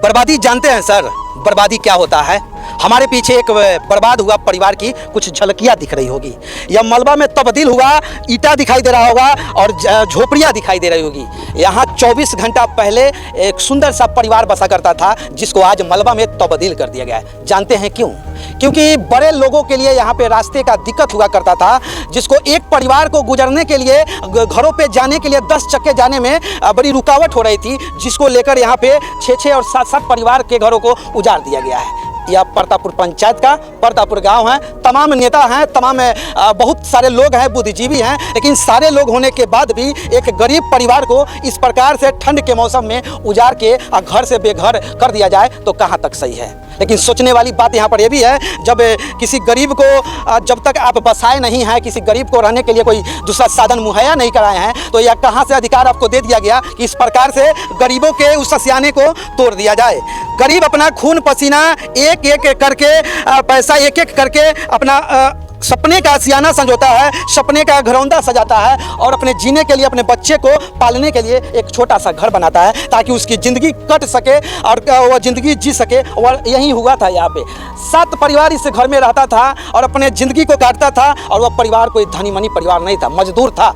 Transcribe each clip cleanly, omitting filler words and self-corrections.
बर्बादी जानते हैं सर, बर्बादी क्या होता है? हमारे पीछे एक बर्बाद हुआ परिवार की कुछ झलकियाँ दिख रही होगी, या मलबा में तब्दील हुआ ईटा दिखाई दे रहा होगा और झोपड़ियाँ दिखाई दे रही होगी। यहाँ 24 घंटा पहले एक सुंदर सा परिवार बसा करता था, जिसको आज मलबा में तब्दील कर दिया गया है। जानते हैं क्यों? क्योंकि बड़े लोगों के लिए यहाँ पे रास्ते का दिक्कत हुआ करता था, जिसको एक परिवार को गुजरने के लिए, घरों पे जाने के लिए 10 चक्के जाने में बड़ी रुकावट हो रही थी, जिसको लेकर यहाँ पे 6-6 और 7-7 परिवार के घरों को उजाड़ दिया गया है। यह परतापुर पंचायत का परतापुर गांव है। तमाम नेता हैं, तमाम बहुत सारे लोग हैं, बुद्धिजीवी हैं, लेकिन सारे लोग होने के बाद भी एक गरीब परिवार को इस प्रकार से ठंड के मौसम में उजाड़ के घर से बेघर कर दिया जाए तो कहाँ तक सही है। लेकिन सोचने वाली बात यहाँ पर यह भी है, जब किसी गरीब को जब तक आप बसाए नहीं हैं, किसी गरीब को रहने के लिए कोई दूसरा साधन मुहैया नहीं कराए हैं, तो यह कहाँ से अधिकार आपको दे दिया गया कि इस प्रकार से गरीबों के उस सियाने को तोड़ दिया जाए। गरीब अपना खून पसीना एक एक करके, पैसा एक एक करके अपना सपने का सियाना संजोता है, सपने का घरौंदा सजाता है और अपने जीने के लिए, अपने बच्चे को पालने के लिए एक छोटा सा घर बनाता है, ताकि उसकी ज़िंदगी कट सके और वह ज़िंदगी जी सके। वह यही हुआ था। यहाँ पे 7 परिवार इस घर में रहता था और अपने ज़िंदगी को काटता था, और वह परिवार कोई धनी मनी परिवार नहीं था, मजदूर था।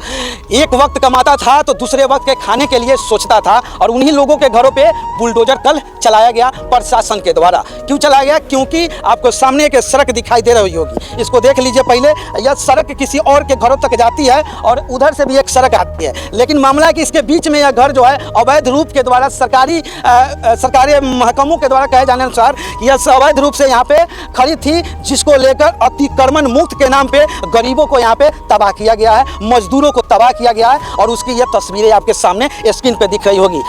एक वक्त कमाता था तो दूसरे वक्त के खाने के लिए सोचता था, और उन्हीं लोगों के घरों पर बुलडोजर कल चलाया गया प्रशासन के द्वारा। क्यों चलाया गया? क्योंकि आपको सामने एक सड़क दिखाई दे रही होगी, इसको देख लीजिए। पहले यह सड़क किसी और के घरों तक जाती है और उधर से भी एक सड़क आती है, लेकिन मामला है कि इसके बीच में यह घर जो है अवैध रूप के द्वारा सरकारी महकमों के द्वारा कहे जाने अनुसार यह अवैध रूप से यहाँ पे खड़ी थी, जिसको लेकर अतिक्रमण मुक्त के नाम पे गरीबों को यहाँ पे तबाह किया गया है, मजदूरों को तबाह किया गया है। और उसकी यह तस्वीरें आपके सामने स्क्रीन पे दिख रही होगी।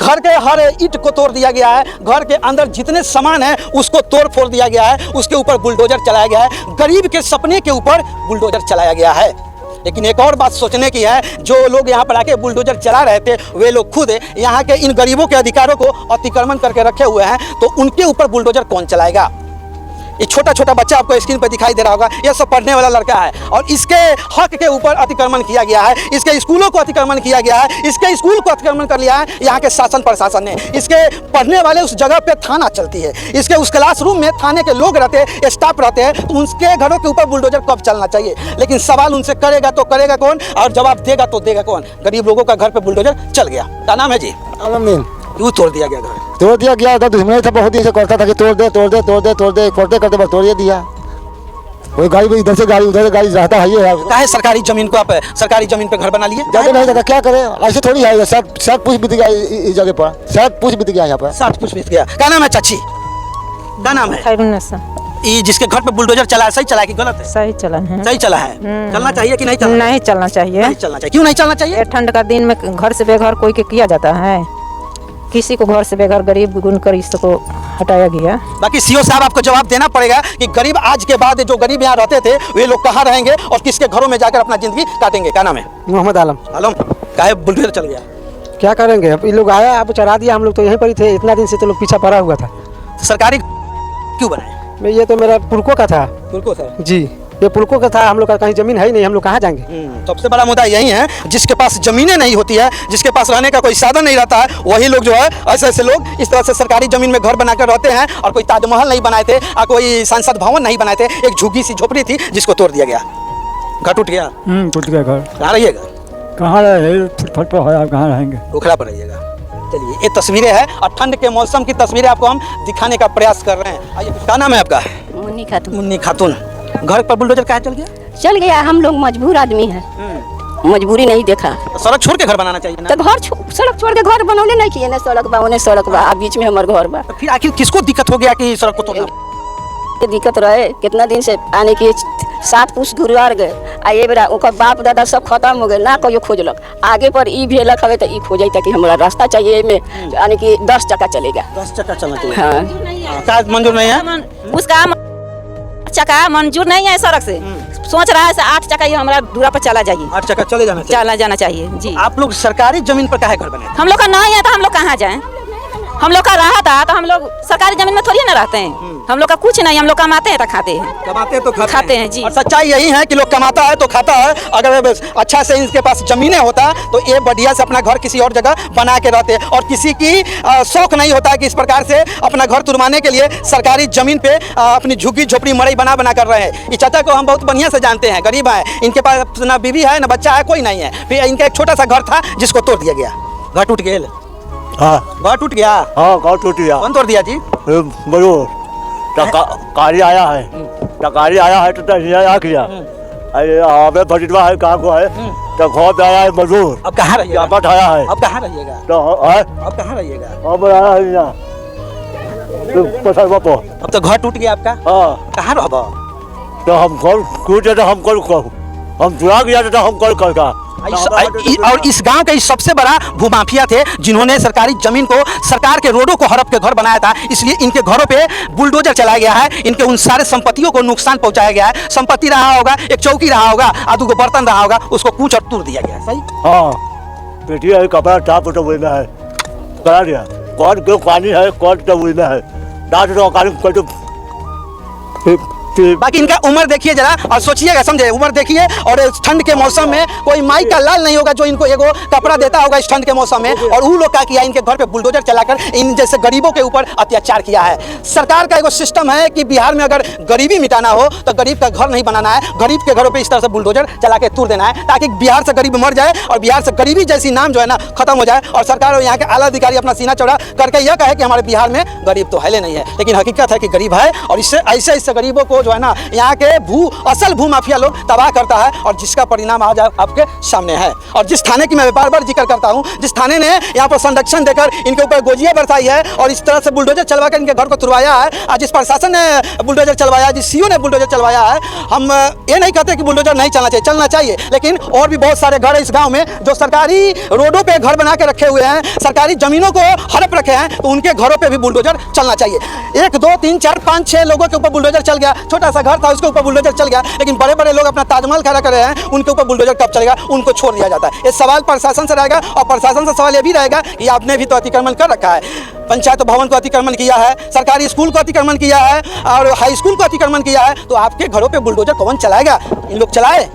घर के हर ईंट को तोड़ दिया गया है, घर के अंदर जितने सामान है उसको तोड़ फोड़ दिया गया है, उसके ऊपर बुलडोजर चलाया गया है, गरीब के सपने के ऊपर बुलडोजर चलाया गया है। लेकिन एक और बात सोचने की है, जो लोग यहाँ पर आके बुलडोजर चला रहे थे वे लोग खुद यहाँ के इन गरीबों के अधिकारों को अतिक्रमण करके रखे हुए हैं, तो उनके ऊपर बुलडोजर कौन चलाएगा? ये छोटा छोटा बच्चा आपको स्क्रीन पर दिखाई दे रहा होगा, यह सब पढ़ने वाला लड़का है, और इसके हक के ऊपर अतिक्रमण किया गया है, इसके स्कूलों को अतिक्रमण किया गया है, इसके स्कूल को अतिक्रमण कर लिया है यहाँ के शासन प्रशासन ने। इसके पढ़ने वाले उस जगह पे थाना चलती है, इसके उस क्लासरूम में थाने के लोग रहते हैं, स्टाफ रहते हैं, तो उनके घरों के ऊपर बुलडोजर कब चलना चाहिए? लेकिन सवाल उनसे करेगा तो करेगा कौन, और जवाब देगा तो देगा कौन? गरीब लोगों का घर पर बुलडोजर चल गया। क्या नाम है जी? आलमदीन। क्यों तोड़ दिया गया घर? तोड़ दिया गया था, दुश्मनी था, बहुत दिन से करता था कि तोड़ दे तोड़ दे तोड़ दे तोड़ दे, करते करते बस तोड़ दिया। कोई गाड़ी भी इधर से गाड़ी उधर से गाड़ी रहता है। ये काहे सरकारी जमीन को आप सरकारी जमीन पे घर बना लिए? ज्यादा नहीं जाता, क्या करे, ऐसे थोड़ी है। सब कुछ बीत गया इस जगह पर, सब कुछ बीत गया यहाँ पर, सब कुछ बीत गया। क्या नाम है चाची? क्या नाम है? ये जिसके घर पे बुलडोजर चला है, सही चला है कि गलत है? सही चला है। सही चला है। चलना चाहिए कि नहीं चलना? नहीं चलना चाहिए। नहीं चलना चाहिए। क्यों नहीं चलना चाहिए? ठंड का दिन में घर से बेघर कोई के किया जाता है, किसी को घर से बेघर गरीब गुन कर इसको हटाया गया। बाकी सीओ साहब आपको जवाब देना पड़ेगा कि गरीब आज के बाद जो गरीब यहाँ रहते थे वे लोग कहाँ रहेंगे और किसके घरों में जाकर अपना जिंदगी काटेंगे। क्या नाम है? मोहम्मद आलम। आलम, काहे बुलडोजर चल गया? क्या करेंगे, अब ये लोग आया, अब चढ़ा दिया, हम लोग तो यहीं पर ही थे, इतना दिन से तो लोग पीछा पड़ा हुआ था। सरकारी क्यों बनाए? ये तो मेरा पुरको का था। पुरको था जी, ये पुरको का था, हम लोग का कहीं जमीन है ही नहीं, हम लोग कहाँ जाएंगे? सबसे बड़ा मुद्दा यही है, जिसके पास जमीनें नहीं होती है, जिसके पास रहने का कोई साधन नहीं रहता है, वही लोग जो है ऐसे ऐसे लोग इस तरह से सरकारी जमीन में घर बनाकर रहते हैं। और कोई ताजमहल नहीं बनाए थे और कोई संसद भवन नहीं बनाए थे, एक झुग्गी सी झोपड़ी थी जिसको तोड़ दिया गया। घर टूट गया। टूट गया घर। कहाँ रहिएगा? कहाँ रहे, फुटपाथ पर है, कहाँ रहेंगे? उखड़ा पर रहिएगा। चलिए, ये तस्वीरें हैं और ठंड के मौसम की तस्वीरें आपको हम दिखाने का प्रयास कर रहे हैं। आइए, क्या नाम है आपका? मुन्नी खातून। मुन्नी खातून, घर पर बुलडोजर काहे चल गया? चल गया, हम लोग मजबूर आदमी है, मजबूरी नहीं देखा। सड़क छोड़ के घर बनाना चाहिए ना? तो घर सड़क छोड़ के घर बनौले नहीं किए ना, सड़क बा ओने सड़क बा, बीच में हमार घर बा। तो फिर आखिर किसको दिक्कत हो गया कि सड़क को तोड़ना? दिक्कत रहे, कितना दिन से आने की 7 पुरुष गुरुवार गए, आ ये बेरा ओकर बाप दादा सब खत्म हो गए ना, कहियो खोजलक। आगे पर ई भेलक हवे तो ई खोजै तक कि हमरा रास्ता चाहिए में, यानी कि 10 चक्का चलेगा। 10 चक्का चलना चाहिए। हाँ, क्या मंजूर नहीं है? उसका चक्का मंजूर नहीं है सड़क से, सोच रहा है 8 चक्का ये हमारा दूरा पर चला जाइए। 8 चक्का चले जाना चाहिए। चला जाना चाहिए जी। आप लोग सरकारी जमीन पर काहे घर बनाए? हम लोग का नहीं है तो हम लोग कहाँ जाएं? हम लोग का रहा था तो हम लोग सरकारी जमीन में थोड़ी ना रहते हैं, हम लोग का कुछ नहीं, हम लोग कमाते हैं तो खाते हैं। कमाते हैं तो खाते हैं जी। और सच्चाई यही है कि लोग कमाता है तो खाता है। अगर अच्छा से इनके पास जमीनें होता तो ये बढ़िया से अपना घर किसी और जगह बना के रहते, और किसी की शौक नहीं होता है कि इस प्रकार से अपना घर तुरवाने के लिए सरकारी जमीन पे अपनी झुग्गी झोपड़ी मड़ई बना बना कर रहे हैं। इस चाचा को हम बहुत बढ़िया से जानते हैं, गरीब हैं, इनके पास ना बीवी है ना बच्चा है, कोई नहीं है। फिर इनका एक छोटा सा घर था जिसको तोड़ दिया गया। घर टूट गया। हाँ घर टूट गया। हाँ गाँव टूट गया। कौन तोड़ दिया जी? बरूर कारी आया है, टकारी आया है तो तहसील किया। अरे हमें भटिटवा है कहाँ को है तो घर आया है मजदूर। अब कहाँ रहिएगा? यहाँ आया है। अब कहाँ रहिएगा? तो है अब कहाँ रहिएगा? अब आया है यहाँ तो अब तो घर टूट गया आपका। हाँ कहाँ रहोगा? तो हम कल टूटे तो हम कल कहूँ, हम चुरा गया तो हम कल कर का। और इस गांव के सबसे बड़ा भूमाफिया थे जिन्होंने सरकारी जमीन को, सरकार के रोडों को हड़प के घर बनाया था। इसलिए इनके घरों पे बुलडोजर चलाया गया है, इनके उन सारे संपत्तियों को नुकसान पहुंचाया गया है। संपत्ति रहा होगा, एक चौकी रहा होगा, आदू को बर्तन रहा होगा, उसको कूच और तोड़ दिया गया। सही। हाँ पेटी है, कपड़ा टाप तो वही में है, करा दिया। कौन क्यों पानी है, कौन तो वही में है, दांत तो काली बाकी इनका उम्र देखिए जरा और सोचिएगा, समझे, उम्र देखिए। और इस ठंड के मौसम में कोई माई का लाल नहीं होगा जो इनको एगो कपड़ा देता होगा इस ठंड के मौसम में। और वो लोग क्या किया, इनके घर पे बुलडोजर चलाकर इन जैसे गरीबों के ऊपर अत्याचार किया है। सरकार का एगो सिस्टम है कि बिहार में अगर गरीबी मिटाना हो तो गरीब का घर नहीं बनाना है, गरीब के घरों पर इस तरह से बुलडोजर चला के तोड़ देना है ताकि बिहार से गरीब मर जाए और बिहार से गरीबी जैसी नाम जो है ना खत्म हो जाए। और सरकार और यहाँ के आला अधिकारी अपना सीना चौड़ा करके यह कहे कि हमारे बिहार में गरीब तो है नहीं है, लेकिन हकीकत है कि गरीब है। और इससे ऐसे गरीबों को जो है ना यहाँ के असल भू माफिया लोग तबाह करता है, और जिसका परिणाम आज आपके सामने है। और जिस थाने की मैं बार बार जिक्र करता हूँ, जिस थाने ने यहाँ पर संरक्षण देकर इनके ऊपर गोजियां बरसाई है और इस तरह से बुलडोजर चलवा कर इनके घर को तुड़वाया है, आज जिस प्रशासन ने बुलडोजर चलवाया, जिस सीओ ने बुलडोजर चलवाया है, हम ये नहीं कहते कि बुलडोजर नहीं चलना चाहिए, चलना चाहिए। लेकिन और भी बहुत सारे घर है इस गाँव में जो सरकारी रोडों पर घर बना के रखे हुए हैं, सरकारी जमीनों को हड़प रखे हैं, तो उनके घरों पर भी बुलडोजर चलना चाहिए। 1 2 3 4 5 6 लोगों के ऊपर बुलडोजर चल गया, छोटा सा घर था उसके ऊपर बुलडोजर चल गया, लेकिन बड़े बड़े लोग अपना ताजमहल खड़ा कर रहे हैं, उनके ऊपर बुलडोजर कब चलेगा, उनको छोड़ दिया जाता है। ये सवाल प्रशासन से रहेगा, और प्रशासन से सवाल ये भी रहेगा कि आपने भी तो अतिक्रमण कर रखा है, पंचायत भवन को अतिक्रमण किया है, सरकारी स्कूल को अतिक्रमण किया है और हाई स्कूल को अतिक्रमण किया है, तो आपके घरों पे बुलडोजर कौन चलाएगा? इन लोग चलाए।